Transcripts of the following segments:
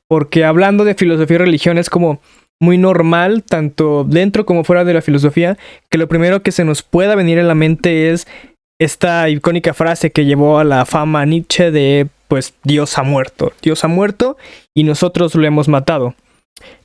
porque hablando de filosofía y religión es como muy normal, tanto dentro como fuera de la filosofía, que lo primero que se nos pueda venir a la mente es esta icónica frase que llevó a la fama a Nietzsche de, pues, Dios ha muerto y nosotros lo hemos matado.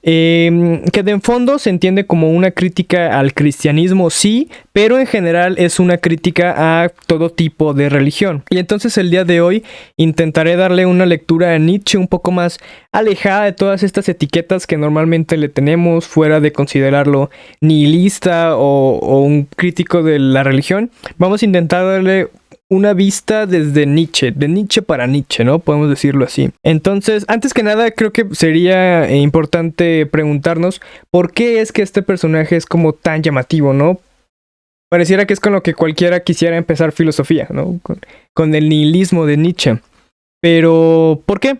Que de en fondo se entiende como una crítica al cristianismo, sí, pero en general es una crítica a todo tipo de religión. Y entonces el día de hoy intentaré darle una lectura a Nietzsche un poco más alejada de todas estas etiquetas que normalmente le tenemos, fuera de considerarlo nihilista o un crítico de la religión. Vamos a intentar darle una vista desde Nietzsche, de Nietzsche para Nietzsche, ¿no? Podemos decirlo así. Entonces, antes que nada, creo que sería importante preguntarnos por qué es que este personaje es como tan llamativo, ¿no? Pareciera que es con lo que cualquiera quisiera empezar filosofía, ¿no? Con el nihilismo de Nietzsche. Pero, ¿por qué?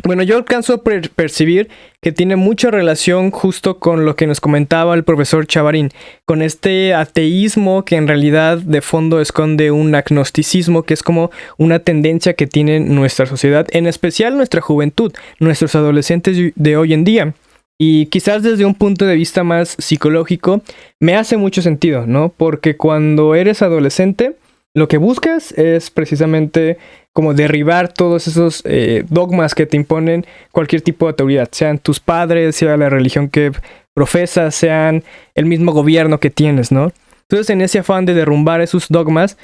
Bueno, yo alcanzo a percibir que tiene mucha relación justo con lo que nos comentaba el profesor Chavarin, con este ateísmo que en realidad de fondo esconde un agnosticismo que es como una tendencia que tiene nuestra sociedad, en especial nuestra juventud, nuestros adolescentes de hoy en día. Y quizás desde un punto de vista más psicológico me hace mucho sentido, ¿no? Porque cuando eres adolescente, lo que buscas es precisamente como derribar todos esos dogmas que te imponen cualquier tipo de autoridad, sean tus padres, sea la religión que profesas, sean el mismo gobierno que tienes, ¿no? Entonces, en ese afán de derrumbar esos dogmas,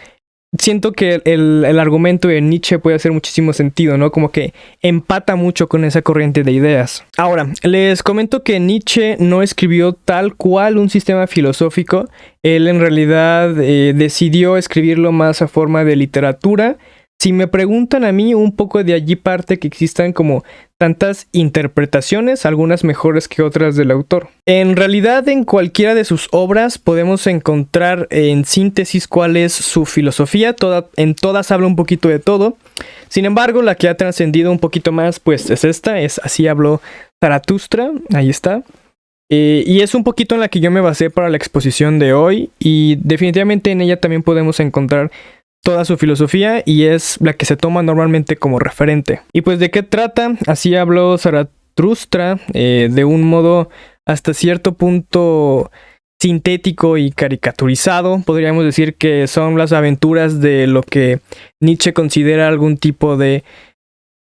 siento que el argumento de Nietzsche puede hacer muchísimo sentido, ¿no? Como que empata mucho con esa corriente de ideas. Ahora, les comento que Nietzsche no escribió tal cual un sistema filosófico. Él en realidad decidió escribirlo más a forma de literatura. Si me preguntan a mí, un poco de allí parte que existan como tantas interpretaciones, algunas mejores que otras del autor. En realidad, en cualquiera de sus obras podemos encontrar en síntesis cuál es su filosofía. En todas habla un poquito de todo. Sin embargo, la que ha trascendido un poquito más, pues es esta, es Así habló Zaratustra, ahí está. Y es un poquito en la que yo me basé para la exposición de hoy, y definitivamente en ella también podemos encontrar toda su filosofía y es la que se toma normalmente como referente. Y pues, ¿de qué trata? Así habló Zaratustra, de un modo hasta cierto punto sintético y caricaturizado. Podríamos decir que son las aventuras de lo que Nietzsche considera algún tipo de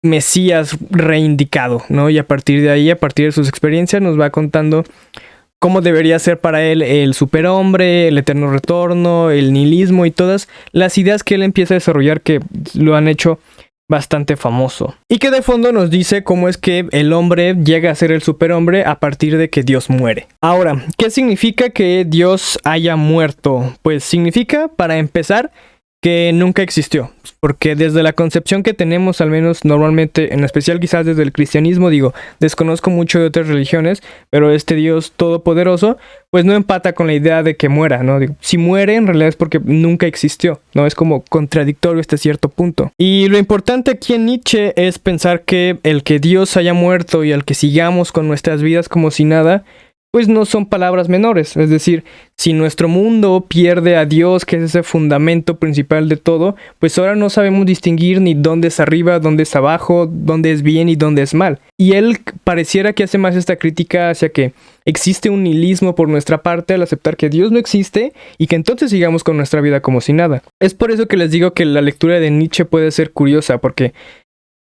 Mesías reindicado, ¿no? Y a partir de ahí, a partir de sus experiencias, nos va contando cómo debería ser para él el superhombre, el eterno retorno, el nihilismo y todas las ideas que él empieza a desarrollar que lo han hecho bastante famoso. Y que de fondo nos dice cómo es que el hombre llega a ser el superhombre a partir de que Dios muere. Ahora, ¿qué significa que Dios haya muerto? Pues significa, para empezar, que nunca existió, porque desde la concepción que tenemos, al menos normalmente, en especial quizás desde el cristianismo, desconozco mucho de otras religiones, pero este Dios todopoderoso, pues no empata con la idea de que muera, ¿no? Si muere, en realidad es porque nunca existió, ¿no? Es como contradictorio hasta cierto punto. Y lo importante aquí en Nietzsche es pensar que el que Dios haya muerto y el que sigamos con nuestras vidas como si nada, pues no son palabras menores. Es decir, si nuestro mundo pierde a Dios, que es ese fundamento principal de todo, pues ahora no sabemos distinguir ni dónde es arriba, dónde es abajo, dónde es bien y dónde es mal. Y él pareciera que hace más esta crítica hacia que existe un nihilismo por nuestra parte al aceptar que Dios no existe y que entonces sigamos con nuestra vida como si nada. Es por eso que les digo que la lectura de Nietzsche puede ser curiosa, porque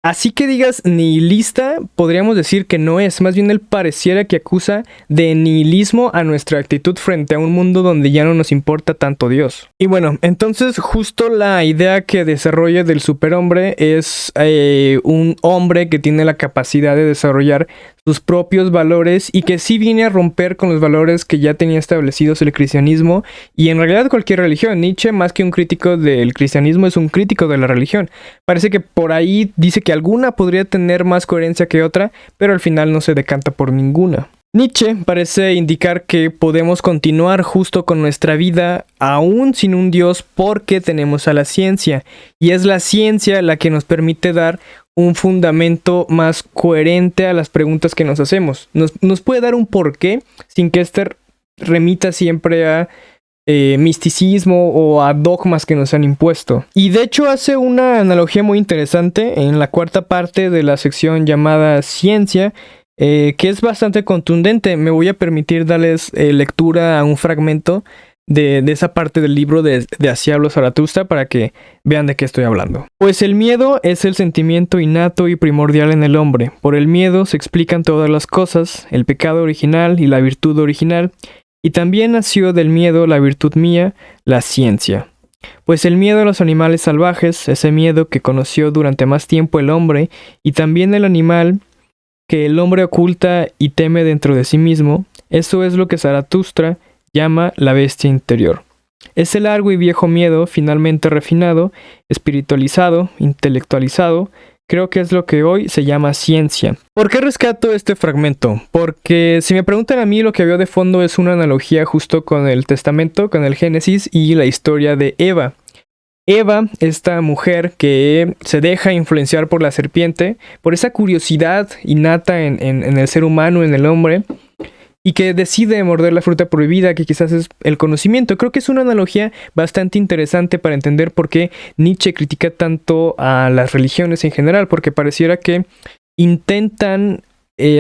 así que digas nihilista, podríamos decir que no es. Más bien él pareciera que acusa de nihilismo a nuestra actitud frente a un mundo donde ya no nos importa tanto Dios. Y bueno, entonces justo la idea que desarrolla del superhombre es un hombre que tiene la capacidad de desarrollar sus propios valores y que sí viene a romper con los valores que ya tenía establecidos el cristianismo y en realidad cualquier religión. Nietzsche, más que un crítico del cristianismo, es un crítico de la religión. Parece que por ahí dice que alguna podría tener más coherencia que otra, pero al final no se decanta por ninguna. Nietzsche parece indicar que podemos continuar justo con nuestra vida aún sin un Dios porque tenemos a la ciencia, y es la ciencia la que nos permite dar un fundamento más coherente a las preguntas que nos hacemos. Nos puede dar un porqué sin que este remita siempre a misticismo o a dogmas que nos han impuesto. Y de hecho hace una analogía muy interesante en la cuarta parte de la sección llamada Ciencia, que es bastante contundente. Me voy a permitir darles lectura a un fragmento de esa parte del libro de Así habló Zaratustra para que vean de qué estoy hablando. Pues el miedo es el sentimiento innato y primordial en el hombre. Por el miedo se explican todas las cosas, el pecado original y la virtud original. Y también nació del miedo la virtud mía, la ciencia. Pues el miedo a los animales salvajes, ese miedo que conoció durante más tiempo el hombre, y también el animal que el hombre oculta y teme dentro de sí mismo, eso es lo que Zaratustra llama la bestia interior. Ese largo y viejo miedo, finalmente refinado, espiritualizado, intelectualizado, creo que es lo que hoy se llama ciencia. ¿Por qué rescato este fragmento? Porque si me preguntan a mí, lo que veo de fondo es una analogía justo con el Testamento, con el Génesis y la historia de Eva. Eva, esta mujer que se deja influenciar por la serpiente, por esa curiosidad innata en el ser humano, en el hombre, y que decide morder la fruta prohibida, que quizás es el conocimiento. Creo que es una analogía bastante interesante para entender por qué Nietzsche critica tanto a las religiones en general, porque pareciera que intentan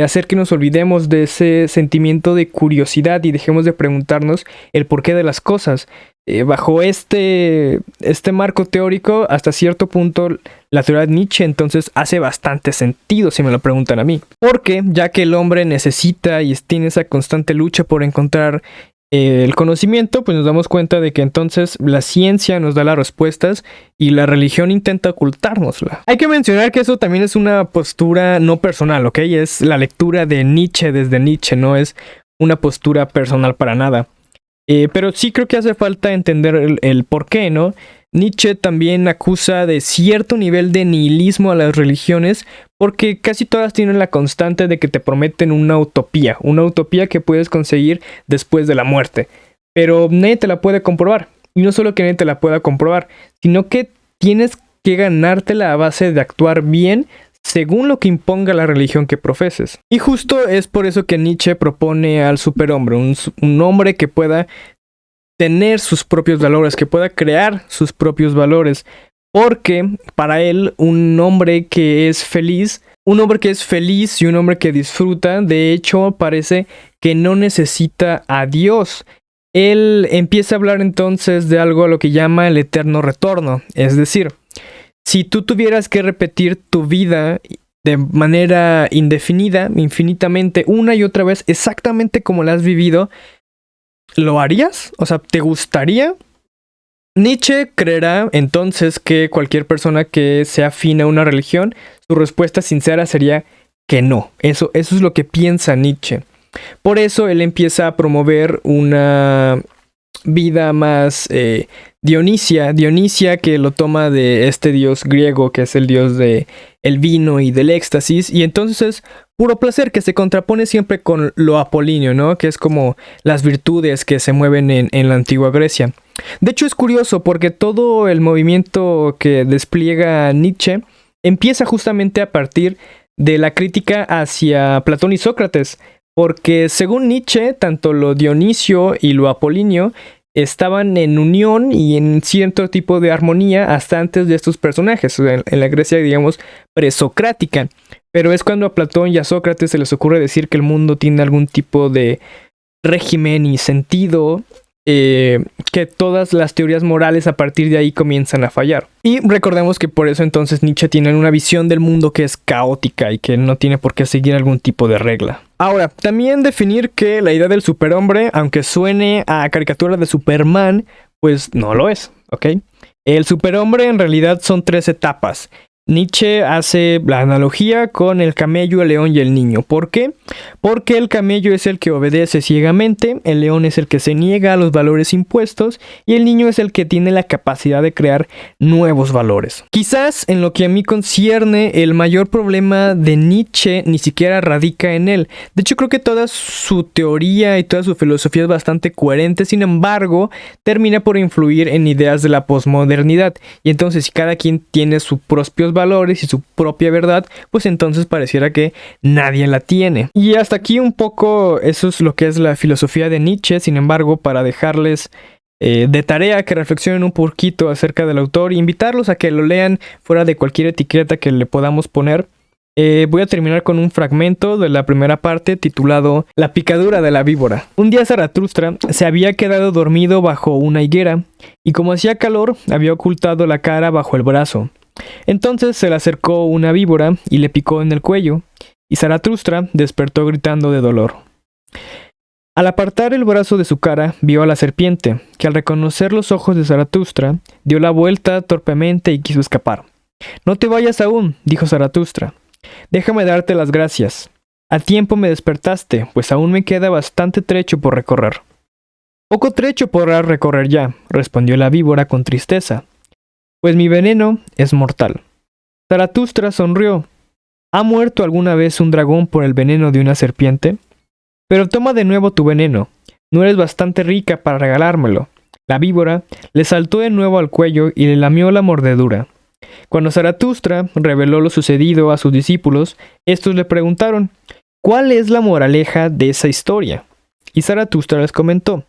hacer que nos olvidemos de ese sentimiento de curiosidad y dejemos de preguntarnos el porqué de las cosas. Bajo este marco teórico, hasta cierto punto, la teoría de Nietzsche entonces hace bastante sentido si me lo preguntan a mí. Porque ya que el hombre necesita y tiene esa constante lucha por encontrar el conocimiento, pues nos damos cuenta de que entonces la ciencia nos da las respuestas y la religión intenta ocultárnosla. Hay que mencionar que eso también es una postura no personal, ¿ok? Es la lectura de Nietzsche desde Nietzsche, no es una postura personal para nada. Pero sí creo que hace falta entender el por qué, ¿no? Nietzsche también acusa de cierto nivel de nihilismo a las religiones porque casi todas tienen la constante de que te prometen una utopía que puedes conseguir después de la muerte. Pero nadie te la puede comprobar. Y no solo que nadie te la pueda comprobar, sino que tienes que ganártela a base de actuar bien según lo que imponga la religión que profeses. Y justo es por eso que Nietzsche propone al superhombre, un hombre que pueda tener sus propios valores, que pueda crear sus propios valores, porque para él un hombre que es feliz y un hombre que disfruta, de hecho parece que no necesita a Dios. Él empieza a hablar entonces de algo a lo que llama el eterno retorno, es decir, si tú tuvieras que repetir tu vida de manera indefinida, infinitamente, una y otra vez, exactamente como la has vivido, ¿lo harías? O sea, ¿te gustaría? Nietzsche creerá entonces que cualquier persona que sea afín a una religión, su respuesta sincera sería que no. Eso es lo que piensa Nietzsche. Por eso él empieza a promover una vida más Dionisia, que lo toma de este dios griego que es el dios de el vino y del éxtasis, y entonces es puro placer que se contrapone siempre con lo apolíneo, ¿no? Que es como las virtudes que se mueven en la antigua Grecia. De hecho es curioso porque todo el movimiento que despliega Nietzsche empieza justamente a partir de la crítica hacia Platón y Sócrates, porque según Nietzsche, tanto lo dionisio y lo apolíneo estaban en unión y en cierto tipo de armonía hasta antes de estos personajes, en la Grecia, digamos, presocrática. Pero es cuando a Platón y a Sócrates se les ocurre decir que el mundo tiene algún tipo de régimen y sentido, que todas las teorías morales a partir de ahí comienzan a fallar. Y recordemos que por eso entonces Nietzsche tiene una visión del mundo que es caótica y que no tiene por qué seguir algún tipo de regla. Ahora, también definir que la idea del superhombre, aunque suene a caricatura de Superman, pues no lo es, ¿ok? El superhombre en realidad son 3 etapas. Nietzsche hace la analogía con el camello, el león y el niño. ¿Por qué? Porque el camello es el que obedece ciegamente, el león es el que se niega a los valores impuestos y el niño es el que tiene la capacidad de crear nuevos valores. Quizás en lo que a mí concierne, el mayor problema de Nietzsche ni siquiera radica en él. De hecho, creo que toda su teoría y toda su filosofía es bastante coherente, sin embargo, termina por influir en ideas de la posmodernidad. Y entonces, si cada quien tiene sus propios valores y su propia verdad, pues entonces pareciera que nadie la tiene. Y hasta aquí un poco eso es lo que es la filosofía de Nietzsche. Sin embargo, para dejarles de tarea que reflexionen un poquito acerca del autor e invitarlos a que lo lean fuera de cualquier etiqueta que le podamos poner. Voy a terminar con un fragmento de la primera parte titulado La picadura de la víbora. Un día Zaratustra se había quedado dormido bajo una higuera y como hacía calor había ocultado la cara bajo el brazo. Entonces se le acercó una víbora y le picó en el cuello y Zaratustra despertó gritando de dolor. Al apartar el brazo de su cara vio a la serpiente, que al reconocer los ojos de Zaratustra dio la vuelta torpemente y quiso escapar. «No te vayas aún», dijo Zaratustra. «Déjame darte las gracias. A tiempo me despertaste, pues aún me queda bastante trecho por recorrer». «Poco trecho podrás recorrer ya», respondió la víbora con tristeza, «pues mi veneno es mortal». Zaratustra sonrió. «¿Ha muerto alguna vez un dragón por el veneno de una serpiente? Pero toma de nuevo tu veneno. No eres bastante rica para regalármelo». La víbora le saltó de nuevo al cuello y le lamió la mordedura. Cuando Zaratustra reveló lo sucedido a sus discípulos, estos le preguntaron, ¿cuál es la moraleja de esa historia? Y Zaratustra les comentó,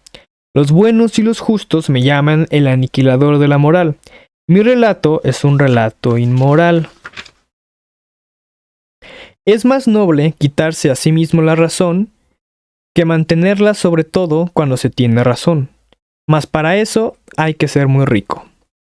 los buenos y los justos me llaman el aniquilador de la moral. Mi relato es un relato inmoral. Es más noble quitarse a sí mismo la razón que mantenerla sobre todo cuando se tiene razón. Mas para eso hay que ser muy rico.